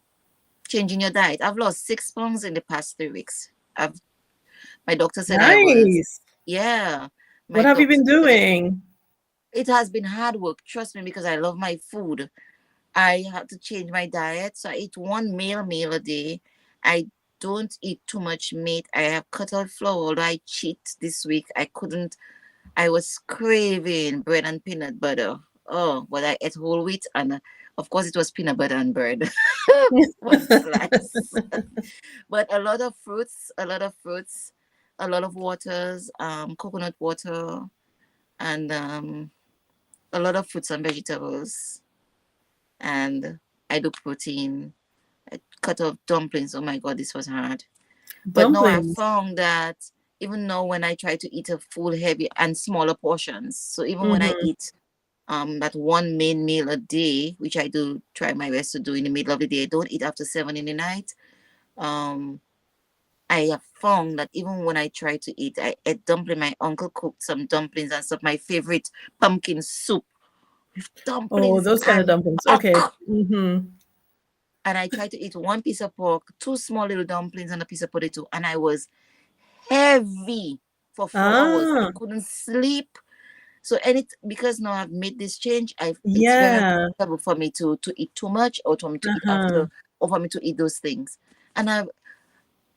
Changing your diet. I've lost 6 pounds in the past 3 weeks. My doctor said I was, Nice. yeah. My What have you doctor been said doing? it has been hard work. Trust me, because I love my food. I had to change my diet. So I eat one meal a day. I don't eat too much meat. I have cut out flour, although I cheat this week. I couldn't. I was craving bread and peanut butter. Oh, but I ate whole wheat, and of course it was peanut butter and bread. One slice. But a lot of waters, coconut water, and a lot of fruits and vegetables. And I do protein. I cut off dumplings. Oh my God, this was hard. But no, I Dumplings. found that even now when I try to eat a full, heavy, and smaller portions, so even when I Mm-hmm. eat that one main meal a day, which I do try my best to do in the middle of the day, I don't eat after 7 in the night. Um, I have found that even when I try to eat, I ate dumpling. My uncle cooked some dumplings and stuff. My favorite pumpkin soup with Oh, dumplings those kind of and dumplings. Okay. pork. Mm-hmm. And I tried to eat one piece of pork, two small little dumplings, and a piece of potato. And I was heavy for 4 hours. I Ah, couldn't sleep. So because now I've made this change, it's very yeah. uncomfortable for me to eat too much, or for me to eat Uh-huh. after, or for me to eat those things. And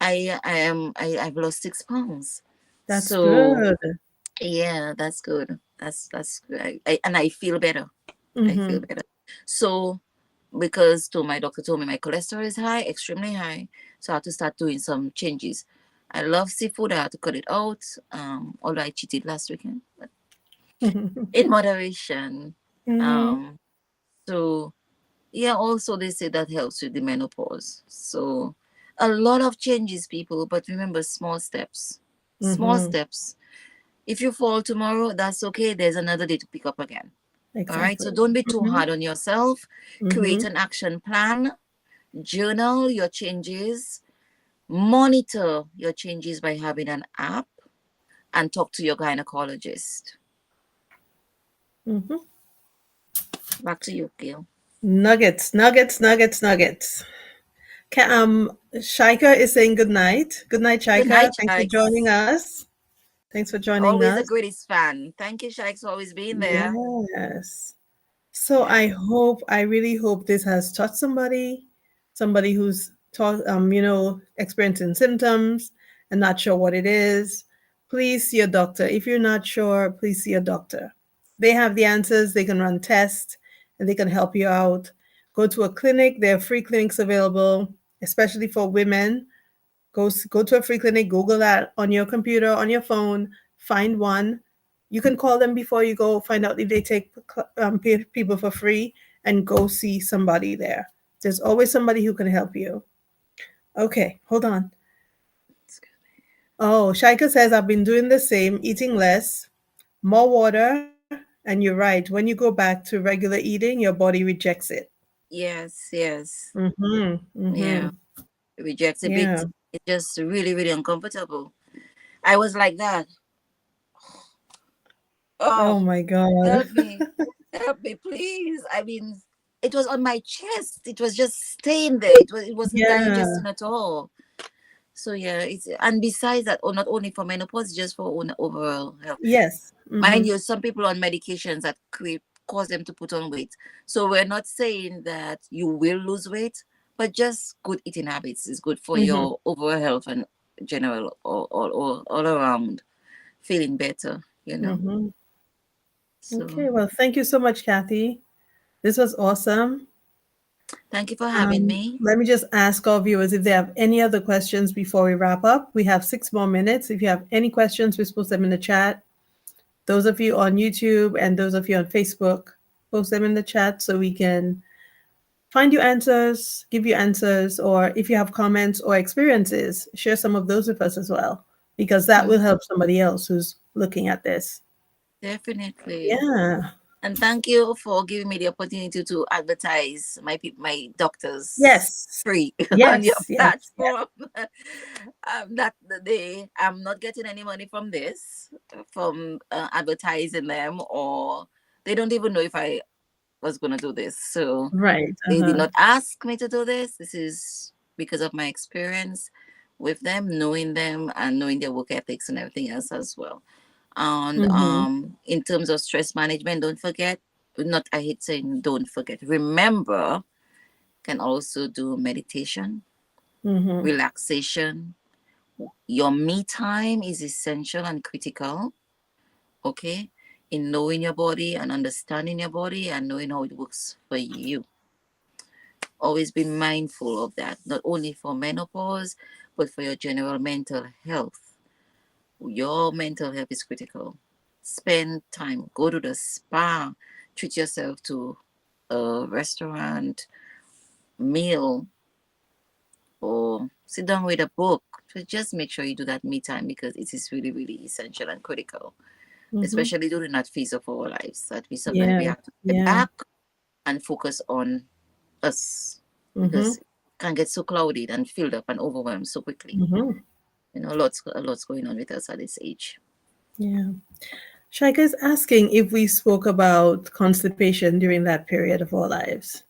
I've lost 6 pounds. That's So good. yeah, that's good. That's good. And I feel better. I feel Mm-hmm. better. So because my doctor told me my cholesterol is high, extremely high. So I had to start doing some changes. I love seafood. I had to cut it out. Although I cheated last weekend, but in moderation. Mm-hmm. Um, so yeah, also they say that helps with the menopause. So a lot of changes, people, but remember small steps. Small Mm-hmm. steps. If you fall tomorrow, that's okay. There's another day to pick up again. All right. So Exactly. don't be too Mm-hmm. hard on yourself. Create Mm-hmm. an action plan, journal your changes, monitor your changes by having an app, and talk to your gynecologist. Mm-hmm. Back to you, Gail. Nuggets, nuggets, nuggets, nuggets. Shaika is saying good night. Good night, Good Shaika. night, Thanks for joining Shikes. us. Thanks for joining Always the us. greatest fan. Thank you, Shikes, for always being there. Yes. So I really hope this has taught somebody, somebody who's experiencing symptoms and not sure what it is. Please see a doctor. If you're not sure, please see a doctor. They have the answers. They can run tests and they can help you out. Go to a clinic. There are free clinics available, especially for women. Go to a free clinic, Google that on your computer, on your phone, find one. You can call them before you go, find out if they take people for free, and go see somebody there. There's always somebody who can help you. Okay, hold on. Oh, Shaika says, I've been doing the same, eating less, more water, and you're right. When you go back to regular eating, your body rejects it. Yes, yes. Mm-hmm. Mm-hmm. Yeah. It rejects a Yeah. bit. It's just really, really uncomfortable. I was like that. Oh Oh, my God. help me. Help me, please. I mean, it was on my chest. It was just staying there. It wasn't Yeah. digesting at all. So yeah, it's and besides that, or not only for menopause, just for overall health. Yes. Mind Mm-hmm. you, some people on medications that cause them to put on weight. So we're not saying that you will lose weight, but just good eating habits is good for Mm-hmm. your overall health and general all around feeling better, you know. Mm-hmm. So Okay, well, thank you so much, Kathy. This was awesome. thank you for having me. Let me just ask our viewers if they have any other questions before we wrap up. We have 6 more minutes. If you have any questions, please post them in the chat. Those of you on YouTube and those of you on Facebook, post them in the chat so we can find you answers, give you answers, or if you have comments or experiences, share some of those with us as well, because that will Mm, help somebody else who's looking at this. definitely. Yeah. And thank you for giving me the opportunity to advertise my doctors Yes. free on your Yes. Yes. Yes. platform. That I'm not getting any money from this, from advertising them, or they don't even know if I was going to do this. So Right. they did Uh-huh. not ask me to do this. This is because of my experience with them, and knowing their work ethics and everything else as well. And Mhm. in terms of stress management, don't forget, not I hate saying don't forget, remember, can also do meditation, Mhm. relaxation. Your me time is essential and critical, okay, in knowing your body and understanding your body and knowing how it works for you. Always be mindful of that, not only for menopause, but for your general mental health. Your mental health is critical. Spend time, go to the spa, treat yourself to a restaurant meal, or sit down with a book. So just make sure you do that me time because it is really, really essential and critical, Mhm. especially during that phase of our lives that we sometimes we Yeah. have to step Yeah. back and focus on us because Mhm. it can get so clouded and filled up and overwhelmed so quickly. Mhm. You know, a lot's going on with us at this age. Yeah. Shaika is asking if we spoke about constipation during that period of our lives.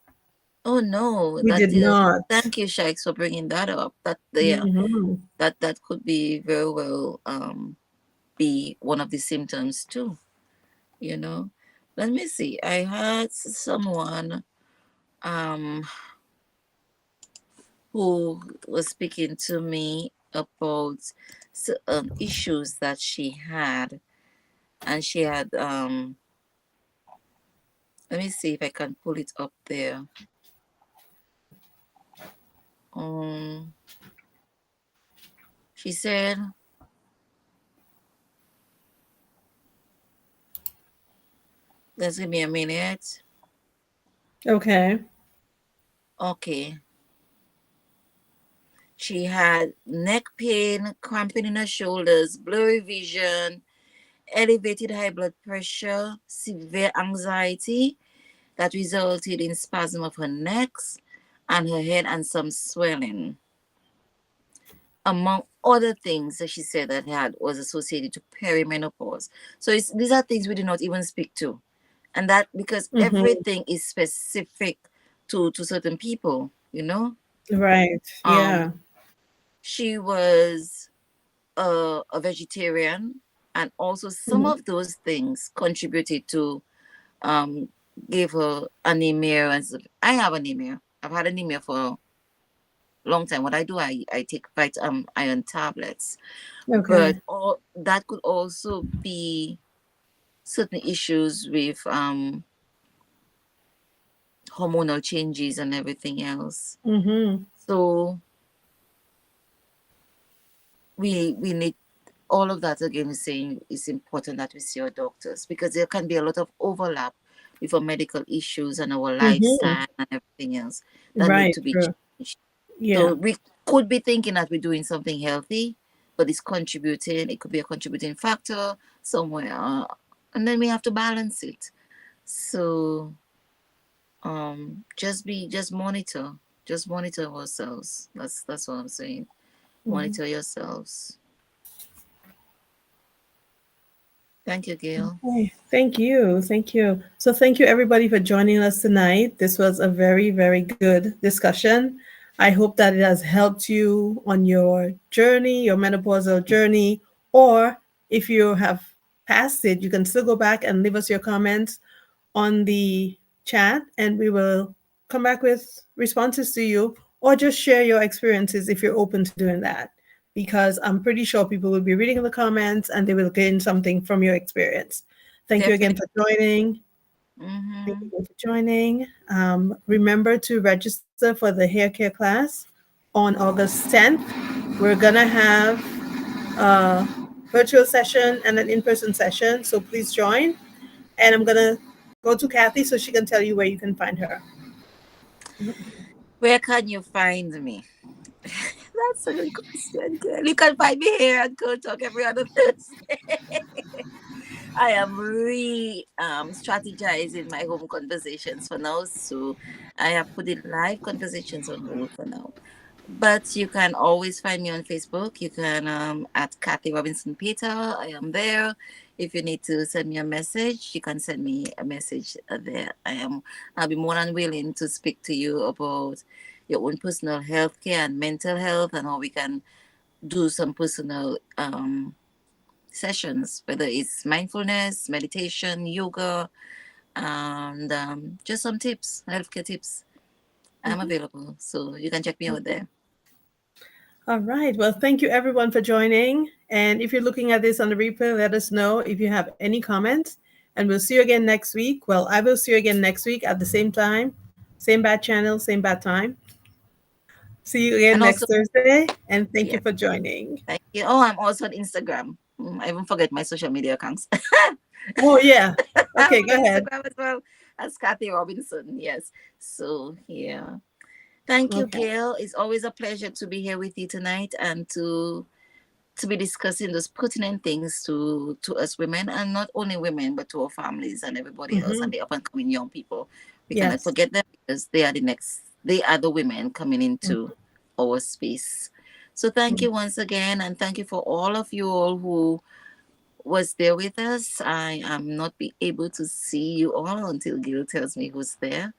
Oh no, We that did is. not. Thank you, Shikes, for bringing that up. That there, Mhm. that could be very well be one of the symptoms too. You know, let me see. I had someone um who was speaking to me. about certain issues that she had, and she had let me see if I can pull it up there. Um, she said, "Just give me a minute." Okay. Okay. She had neck pain, cramping in her shoulders, blurry vision, elevated high blood pressure, severe anxiety that resulted in spasm of her necks and her head and some swelling. Among other things that she said that had was associated to perimenopause. So these are things we do not even speak to. And that because Mm-hmm. everything is specific to certain people, you know. Right. Um Yeah. she was a vegetarian, and also some Mhm. of those things contributed to um give her anemia and stuff. I have anemia. I've had anemia for a long time. What I do, I take iron tablets, but Okay. all that could also be certain issues with hormonal changes and everything else. Mm-hmm. So we need all of that. Again, is saying it's important that we see our doctors, because there can be a lot of overlap with our medical issues and our Mm-hmm. lifestyle and everything else that need Right. to be True. changed. Yeah. So we could be thinking that we're doing something healthy, but it's contributing. It could be a contributing factor somewhere, and then we have to balance it. So just monitor ourselves. That's what I'm saying. Mm-hmm. Monitor yourselves. Thank you, Gail. Okay. Thank you. Thank you. So, thank you everybody for joining us tonight. This was a very, very good discussion. I hope that it has helped you on your journey, your menopausal journey, or if you have passed it, you can still go back and leave us your comments on the chat, and we will come back with responses to you, or just share your experiences if you're open to doing that, because I'm pretty sure people will be reading the comments and they will gain something from your experience. Thank you again Definitely. for joining. Thank you Mm-hmm. again for joining. Remember to register for the hair care class on August 10th. We're gonna have a virtual session and an in-person session, so please join. And I'm gonna go to Kathy so she can tell you where you can find her. Where can you find me? That's a good question, girl. You can find me here at Go Talk every other Thursday. I am strategizing my home conversations for now, so I have put the live conversations on hold for now. But you can always find me on Facebook. You can at Kathy Robinson Peter. I am there. If you need to send me a message, you can send me a message there. I'll be more than willing to speak to you about your own personal health care and mental health, and how we can do some personal sessions, whether it's mindfulness, meditation, yoga, and just some tips, healthcare tips. I'm Mhm. available, so you can check me out there. All right. Well, thank you everyone for joining. And if you're looking at this on the replay, let us know if you have any comments. And we'll see you again next week. Well, I will see you again next week at the same time, same bad channel, same bad time. See you again And also, next Thursday. And thank you yeah, for joining. thank you. Oh, I'm also on Instagram. I even forget my social media accounts. Oh, yeah. I'm Okay, on go ahead. Instagram as well as Kathy Robinson. Yes. So yeah. Thank you, Okay. Gail. It's always a pleasure to be here with you tonight and to be discussing those pertinent things to us women, and not only women but to our families and everybody else Hmm. and the up and coming young people. We cannot Yes. forget them, because they are the women coming into Mhm. our space. So thank you once again, and thank you for all of you all who was there with us. I am not be able to see you all until Gail tells me who's there.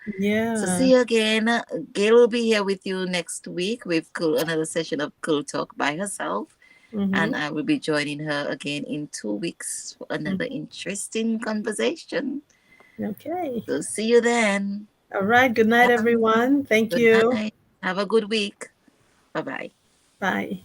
So Yeah. see you again. Gail will be here with you next week with another session of Cool Talk by herself. And Hmm. I will be joining her again in 2 weeks for another interesting conversation. Okay. So see you then. All right. Good night, Have, everyone. Thank good you. night. Have a good week. Bye bye. Bye.